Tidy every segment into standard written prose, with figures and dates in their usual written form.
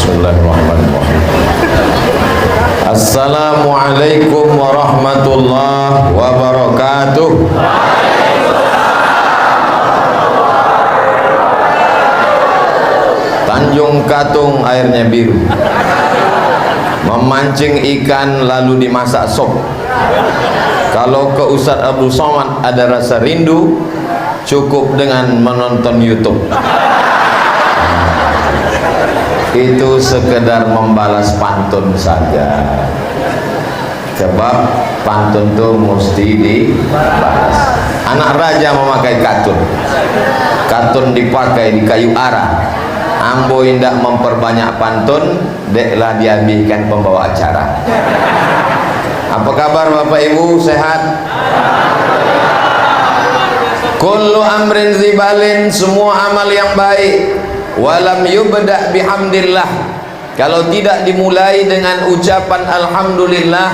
Bismillahirrahmanirrahim. Assalamualaikum warahmatullahi wabarakatuh. Tanjung Katung airnya biru, memancing ikan lalu dimasak sop. Kalau ke Ustadz Abdul Somad ada rasa rindu, cukup dengan menonton YouTube. Itu sekedar membalas pantun saja, sebab pantun itu mesti dibalas. Anak raja memakai katun, katun dipakai di kayu arah. Ambo indak memperbanyak pantun, deklah dihabiskan pembawa acara. Apa kabar Bapak Ibu, sehat? Kullu amrin zibalin, semua amal yang baik, walam yubda bihamdillah, kalau tidak dimulai dengan ucapan alhamdulillah,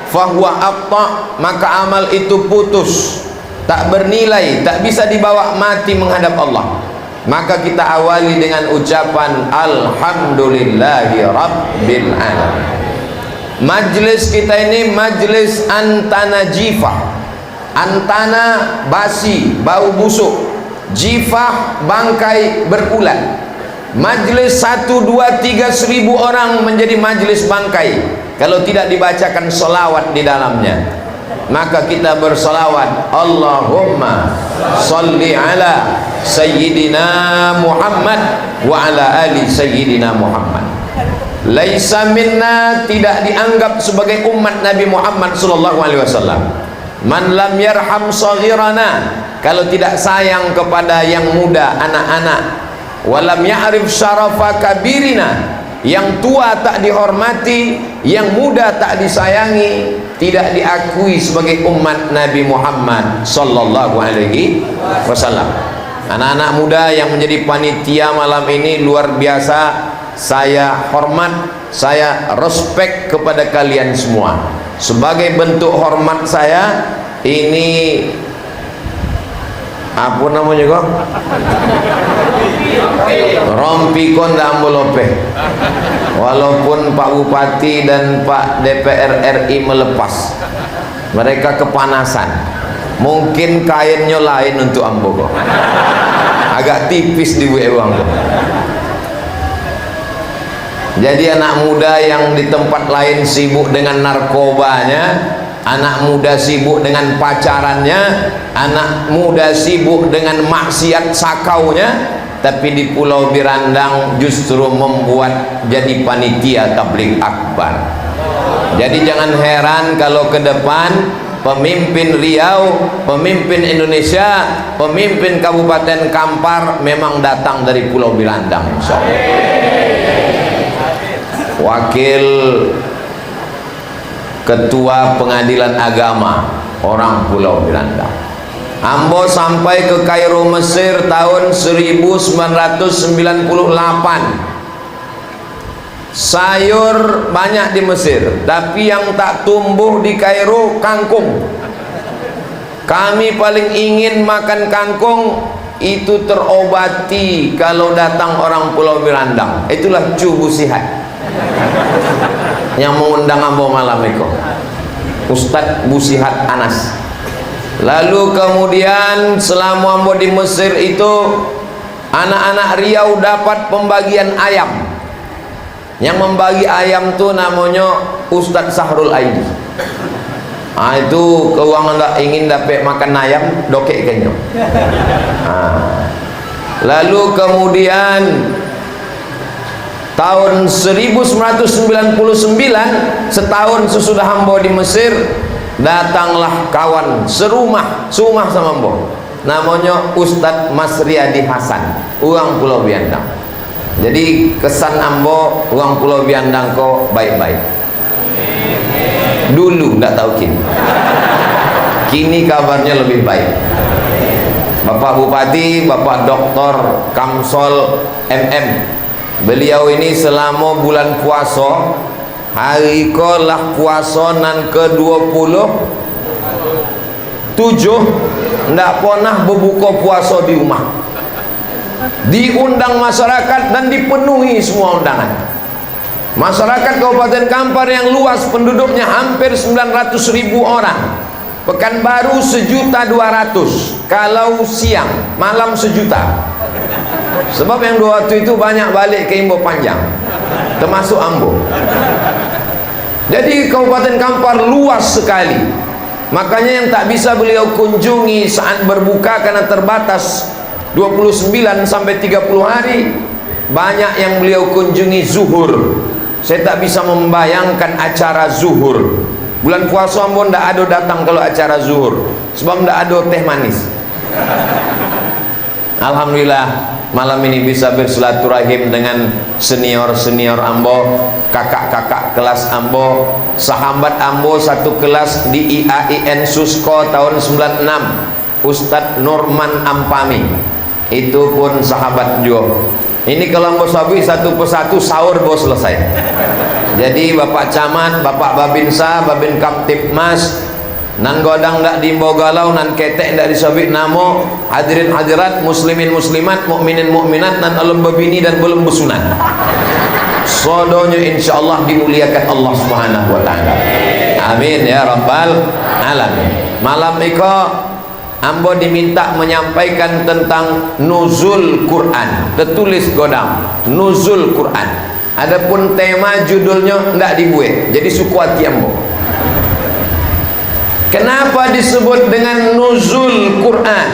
fahuwa abta, maka amal itu putus, tak bernilai, tak bisa dibawa mati menghadap Allah. Maka kita awali dengan ucapan alhamdulillahi rabbil alamin. Majlis kita ini majlis antana jifah. Antana basi, bau busuk, jifah bangkai berulat. Majlis 1, 2, 3 seribu orang menjadi majlis bangkai kalau tidak dibacakan selawat di dalamnya. Maka kita berselawat, Allahumma salli ala sayyidina Muhammad wa ala ali sayyidina Muhammad. Laisa minna, tidak dianggap sebagai umat Nabi Muhammad sallallahu alaihi wasallam, man lam yarham saghirana, kalau tidak sayang kepada yang muda, anak-anak, walam ya'rif syarafa kabirina, yang tua tak dihormati, yang muda tak disayangi, tidak diakui sebagai umat Nabi Muhammad sallallahu alaihi wasallam. Anak-anak muda yang menjadi panitia malam ini luar biasa, saya hormat, saya respect kepada kalian semua. Sebagai bentuk hormat saya, ini apa namanya kok? Rompi konda ambolope. Walaupun Pak Bupati dan Pak DPR RI melepas, mereka kepanasan. Mungkin kainnya lain untuk ambo kok. Agak tipis di uang. Jadi anak muda yang di tempat lain sibuk dengan narkobanya, anak muda sibuk dengan pacarannya, anak muda sibuk dengan maksiat sakaunya, tapi di Pulau Birandang justru membuat jadi panitia tabligh akbar. Jadi jangan heran kalau ke depan pemimpin Riau, pemimpin Indonesia, pemimpin Kabupaten Kampar memang datang dari Pulau Birandang, insyaallah. Wakil Ketua Pengadilan Agama orang Pulau Birandang. Ambo sampai ke Kairo, Mesir tahun 1998. Sayur banyak di Mesir, tapi yang tak tumbuh di Kairo kangkung. Kami paling ingin makan kangkung, itu terobati kalau datang orang Pulau Birandang. Itulah Cubu Sihat yang mengundang ambo malam itu, Ustadz Busihat Anas. Lalu kemudian selama ambo di Mesir itu, anak-anak Riau dapat pembagian ayam. Yang membagi ayam tuh namanya Ustadz Sahrul Aidi. Itu keuangan tak ingin dapat makan ayam, dokek kenyo. Lalu kemudian tahun 1999, setahun sesudah ambo di Mesir, datanglah kawan serumah sama ambo, namanya Ustadz Masriadi Hasan, orang Pulau Biandang. Jadi kesan ambo orang Pulau Biandang kok baik-baik dulu, nggak tahu kini kabarnya lebih baik. Bapak Bupati, Bapak Doktor Kamsol MM, beliau ini selama bulan puasa, hari kolah puasa nan ke-27 ndak pernah berbuka puasa di rumah. Diundang masyarakat dan dipenuhi semua undangan. Masyarakat Kabupaten Kampar yang luas penduduknya hampir 900.000 orang. Pekanbaru 1.200.000 kalau siang, malam 1 juta. Sebab yang dua waktu itu banyak balik ke Imbo Panjang, termasuk Ambo. Jadi Kabupaten Kampar luas sekali. Makanya yang tak bisa beliau kunjungi saat berbuka karena terbatas 29 sampai 30 hari, banyak yang beliau kunjungi zuhur. Saya tak bisa membayangkan acara zuhur. Bulan puasa pun tak ada datang kalau acara zuhur, sebab tak ada teh manis. Alhamdulillah malam ini bisa bersilaturahim dengan senior-senior Ambo, kakak-kakak kelas Ambo, sahabat Ambo satu kelas di IAIN Susko tahun 96, Ustadz Nurman Ampami, itu pun sahabat juga. Ini kalau Ambo sabi satu persatu sahur bos selesai. Jadi Bapak Camat, Bapak Babinsa, Babin Kaptipmas, nan godang dak dimbo galau, nan ketek dak disabik namo, hadirin hadirat, muslimin muslimat, mukminin mukminat, nan alum babini dan belum besunat. Sodonya insyaallah dimuliakan Allah Subhanahu wa taala. Amin ya rabbal alamin. Malam iko Ambo diminta menyampaikan tentang nuzul Quran. Tertulis godang nuzul Quran. Adapun tema judulnya ndak dibuat. Jadi suku hati Ambo. Kenapa disebut dengan nuzul Quran?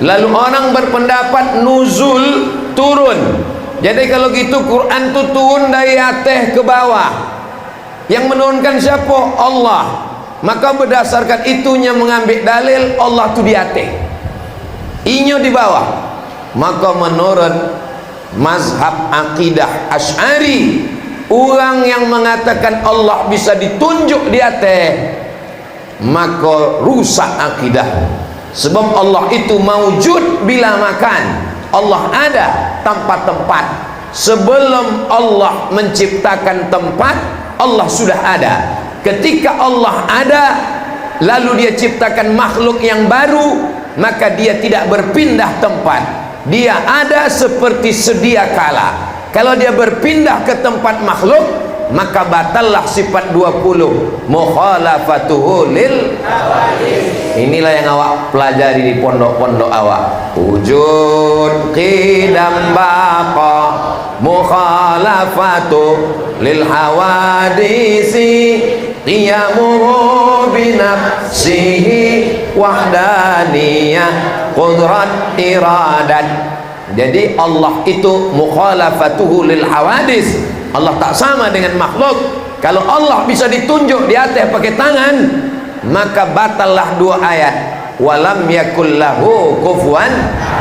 Lalu orang berpendapat nuzul turun. Jadi kalau gitu Quran itu turun dari atas ke bawah. Yang menurunkan siapa? Allah. Maka berdasarkan itunya mengambil dalil Allah itu di atas, inyo di bawah. Maka menurut mazhab akidah Asy'ari, orang yang mengatakan Allah bisa ditunjuk di atas, maka rusak akidah. Sebab Allah itu maujud bila makan. Allah ada tanpa tempat. Sebelum Allah menciptakan tempat, Allah sudah ada. Ketika Allah ada, lalu dia ciptakan makhluk yang baru, maka dia tidak berpindah tempat. Dia ada seperti sedia kala. Kalau dia berpindah ke tempat makhluk, maka batallah sifat 20 mukhalafatuhu lil hawadis. Inilah yang awak pelajari di pondok-pondok awak. Wujud qidam baqa mukhalafatu lil hawadisi qiyamuhu binafsihi wahdaniyah qudrat iradat. Jadi Allah itu mukhalafatuhu lil hawadis. Allah tak sama dengan makhluk. Kalau Allah bisa ditunjuk di atas pakai tangan, maka batallah 2 ayat. Walam yakul lahu kufuwan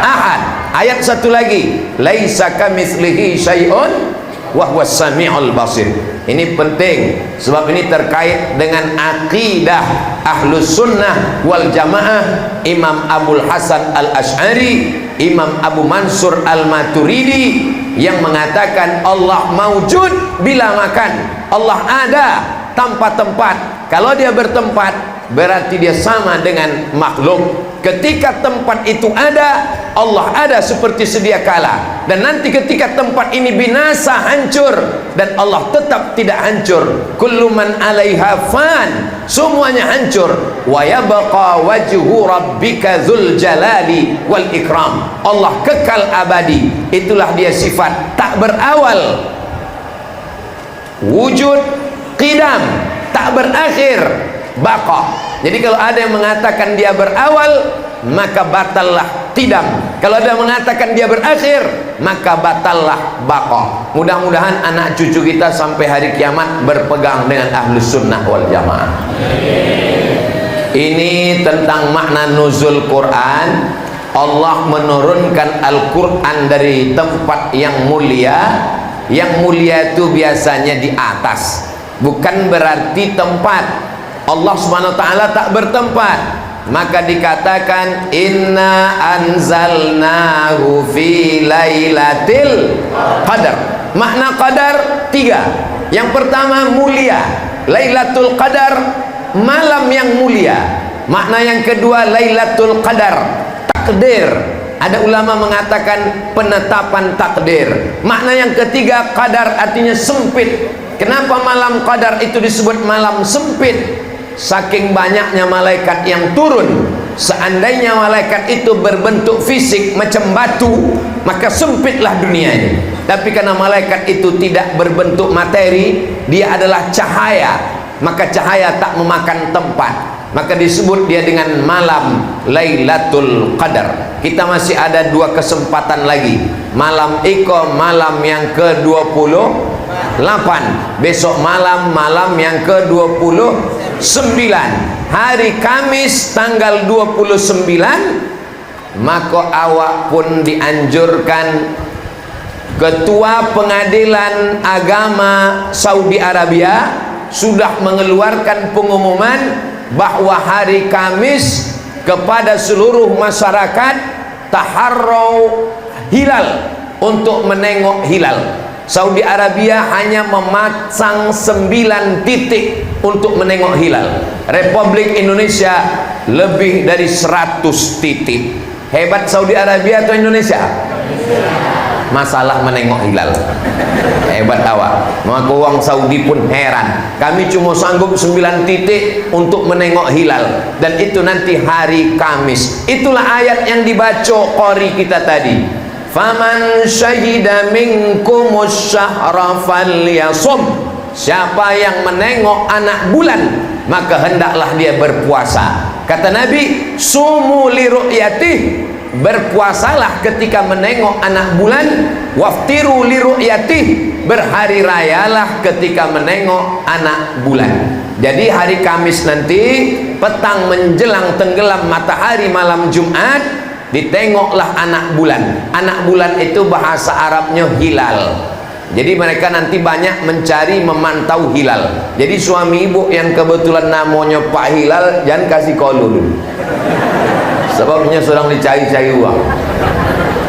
ahad. Ayat satu lagi, laisa kamitslihi syai'un wa huwas samiul basir. Ini penting sebab ini terkait dengan akidah Ahlus Sunnah wal Jamaah. Imam Abul Hasan Al Asy'ari, Imam Abu Mansur Al Maturidi yang mengatakan Allah maujud bila makan. Allah ada tanpa tempat. Kalau dia bertempat, berarti dia sama dengan makhluk. Ketika tempat itu ada, Allah ada seperti sedia kala. Dan nanti ketika tempat ini binasa, hancur, dan Allah tetap tidak hancur. Kullu man 'alaiha fan, semuanya hancur. Wa yabqa wajhu rabbika dzul jalali wal ikram. Allah kekal abadi. Itulah dia sifat tak berawal. Wujud qidam, tak berakhir, baqa. Jadi kalau ada yang mengatakan dia berawal, maka batallah qidam. Kalau ada yang mengatakan dia berakhir, maka batallah baqa. Mudah-mudahan anak cucu kita sampai hari kiamat berpegang dengan Ahlus Sunnah wal Jamaah. Ini tentang makna nuzul Quran. Allah menurunkan Al-Quran dari tempat yang mulia. Yang mulia itu biasanya di atas, bukan berarti tempat. Allah Subhanahu wa taala tak bertempat. Maka dikatakan inna anzalnahu fi lailatul qadar. Makna qadar 3. Yang pertama mulia, Lailatul Qadar, malam yang mulia. Makna yang kedua Lailatul Qadar, takdir, Ada ulama mengatakan penetapan takdir. Makna yang ketiga, qadar artinya sempit. Kenapa malam qadar itu disebut malam sempit? Saking banyaknya malaikat yang turun. Seandainya malaikat itu berbentuk fisik macam batu, maka sempitlah dunia ini. Tapi karena malaikat itu tidak berbentuk materi, dia adalah cahaya, maka cahaya tak memakan tempat, maka disebut dia dengan malam Lailatul Qadar. Kita masih ada 2 kesempatan lagi. Malam Iko, malam yang ke-28. Besok malam, malam yang ke-29. Hari Kamis tanggal 29. Maka awak pun dianjurkan, Ketua Pengadilan Agama Saudi Arabia sudah mengeluarkan pengumuman bahwa hari Kamis kepada seluruh masyarakat taharrau hilal, untuk menengok hilal. Saudi Arabia hanya memasang 9 titik untuk menengok hilal. Republik Indonesia lebih dari 100 titik. Hebat Saudi Arabia atau Indonesia? Masalah menengok hilal. Hebat awak. Maka orang Saudi pun heran. Kami cuma sanggup 9 titik untuk menengok hilal, dan itu nanti hari Kamis. Itulah ayat yang dibaca qari kita tadi. Faman syahida minkumus syahra falyasum. Siapa yang menengok anak bulan, maka hendaklah dia berpuasa. Kata Nabi, sumu li ru'yatih, berpuasalah ketika menengok anak bulan, waftiru li ru'yatih, berhari rayalah ketika menengok anak bulan. Jadi hari Kamis nanti petang menjelang tenggelam matahari malam Jumat, ditengoklah anak bulan. Anak bulan itu bahasa Arabnya hilal. Jadi mereka nanti banyak mencari memantau hilal. Jadi suami ibu yang kebetulan namanya Pak Hilal, jangan kasih kolu dulu, sebabnya sedang dicari-cari uang.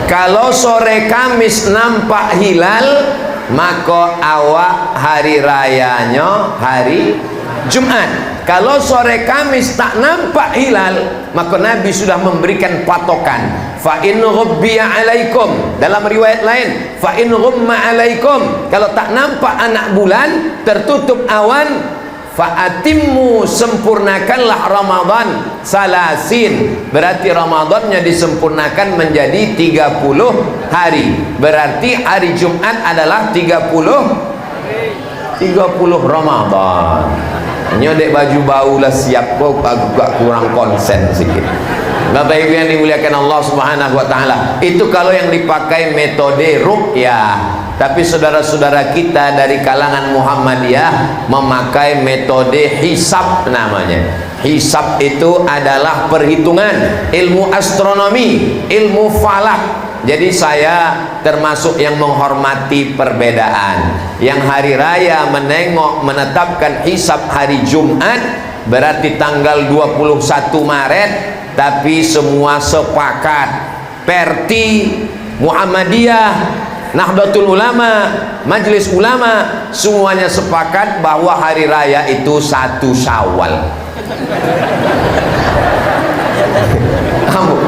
Kalau sore Kamis nampak hilal, maka awak hari rayanya hari Jumat. Kalau sore Kamis tak nampak hilal, maka Nabi sudah memberikan patokan. Fa in ghubbiya alaikum, dalam riwayat lain, fa in ghumma alaikum, kalau tak nampak anak bulan, tertutup awan, fa atimmu, sempurnakanlah Ramadan salasin, berarti Ramadannya disempurnakan menjadi 30 hari. Berarti hari Jumat adalah 30 Ramadan. Nyodek baju bau lah siap kok, agak kurang konsen sedikit. Bapak Ibu yang dimuliakan Allah Subhanahu wa taala, itu kalau yang dipakai metode ruqyah. Tapi saudara-saudara kita dari kalangan Muhammadiyah memakai metode hisab namanya. Hisab itu adalah perhitungan, ilmu astronomi, ilmu falak. Jadi saya termasuk yang menghormati perbedaan. Yang hari raya menetapkan hisab hari Jumat, berarti tanggal 21 Maret, tapi semua sepakat. Perti, Muhammadiyah, Nahdlatul Ulama, Majelis Ulama, semuanya sepakat bahwa hari raya itu 1 Syawal.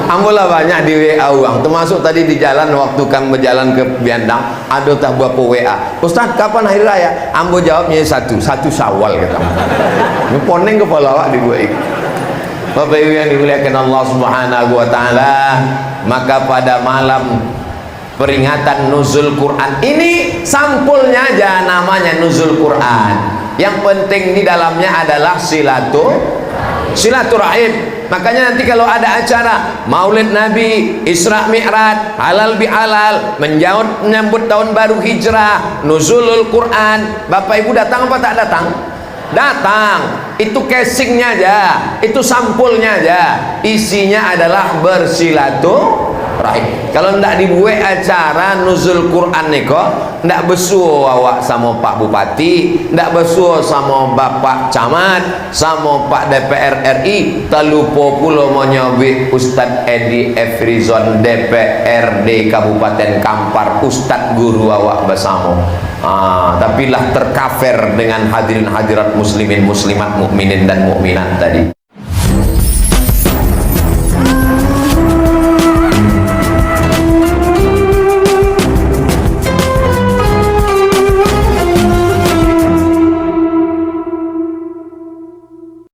Ambolah banyak di WA uang, termasuk tadi di jalan waktu kami berjalan ke Biandang, ada tak beberapa WA, Ustaz kapan hari raya? Ambo jawabnya 1 Syawal kata. Poning kepala awak di gua ini. Bapak Ibu yang dimuliakan Allah Subhanahu wa taala, maka pada malam peringatan nuzul Quran ini, sampulnya aja namanya nuzul Quran. Yang penting di dalamnya adalah silaturahim. Makanya nanti kalau ada acara Maulid Nabi, Isra Mi'raj, halal bihalal, menyambut tahun baru hijrah, nuzulul Quran, Bapak Ibu datang apa tak datang? Datang. Itu casingnya aja, itu sampulnya aja. Isinya adalah bersilaturahim. Kalau ndak dibuat acara nuzul Quran niko, ndak besuh awak sama Pak Bupati, ndak besuh sama Bapak Camat, sama Pak DPR RI, terlupa pula menyobi Ustadz Edi Efrizon DPRD Kabupaten Kampar, Ustadz guru awak bersama. Tapi lah terkafir dengan hadirin hadirat muslimin muslimat mukminin dan mukminat tadi.